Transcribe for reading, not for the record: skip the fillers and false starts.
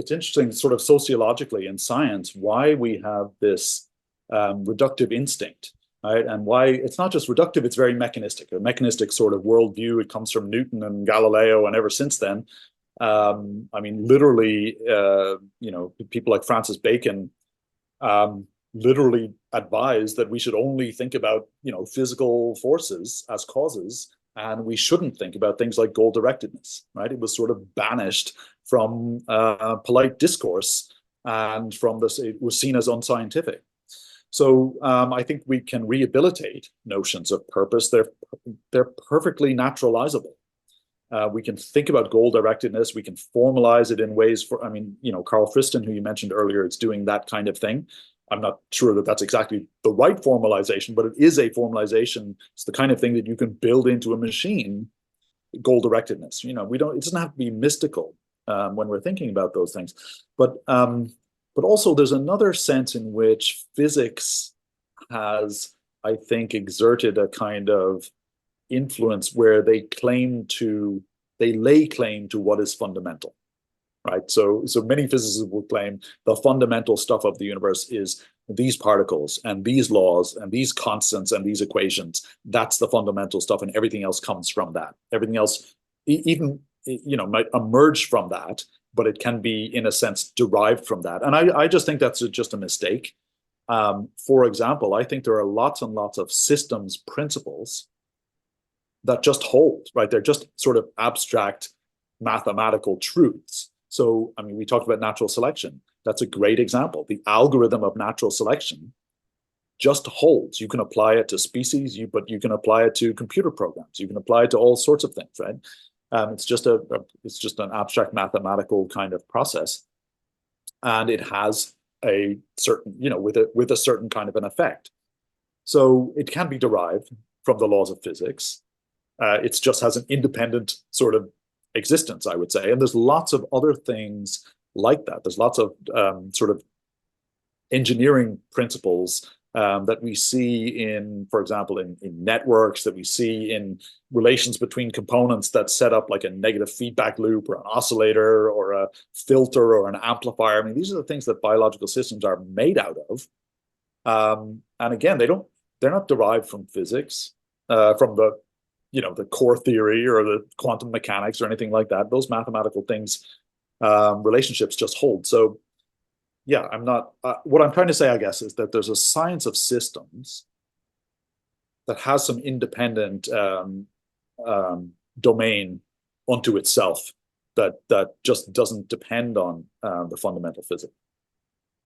It's interesting, sort of sociologically in science, why we have this reductive instinct, right? And why it's not just reductive, it's very mechanistic, a mechanistic sort of worldview. It comes from Newton and Galileo, and ever since then, I mean, literally, people like Francis Bacon literally advised that we should only think about, physical forces as causes, and we shouldn't think about things like goal directedness, right? It was sort of banished from polite discourse, and from this, it was seen as unscientific. So I think we can rehabilitate notions of purpose. They're perfectly naturalizable. We can think about goal directedness. We can formalize it in ways I mean, Carl Friston, who you mentioned earlier, is doing that kind of thing. I'm not sure that that's exactly the right formalization, but it is a formalization. It's the kind of thing that you can build into a machine, goal directedness. It doesn't have to be mystical when we're thinking about those things. But also there's another sense in which physics has, I think, exerted a kind of influence where they lay claim to what is fundamental, right? So many physicists will claim the fundamental stuff of the universe is these particles and these laws and these constants and these equations. That's the fundamental stuff, and everything else comes from that. Everything else, even might emerge from that, but it can be, in a sense, derived from that. And I just think that's just a mistake. For example, I think there are lots and lots of systems principles that just hold, right? They're just sort of abstract mathematical truths. So, I mean, we talked about natural selection. That's a great example. The algorithm of natural selection just holds. You can apply it to species, but you can apply it to computer programs. You can apply it to all sorts of things, right? It's just an abstract mathematical kind of process, and it has a certain, with a certain kind of an effect. So it can be derived from the laws of physics. It just has an independent sort of existence, I would say. And there's lots of other things like that. There's lots of sort of engineering principles that we see in, for example, in networks, that we see in relations between components that set up like a negative feedback loop or an oscillator or a filter or an amplifier. I mean, these are the things that biological systems are made out of. And again, they're not derived from physics, from the core theory or the quantum mechanics or anything like that. Those mathematical things, relationships just hold. So yeah, I'm not, what I'm trying to say, I guess, is that there's a science of systems that has some independent domain unto itself that just doesn't depend on the fundamental physics.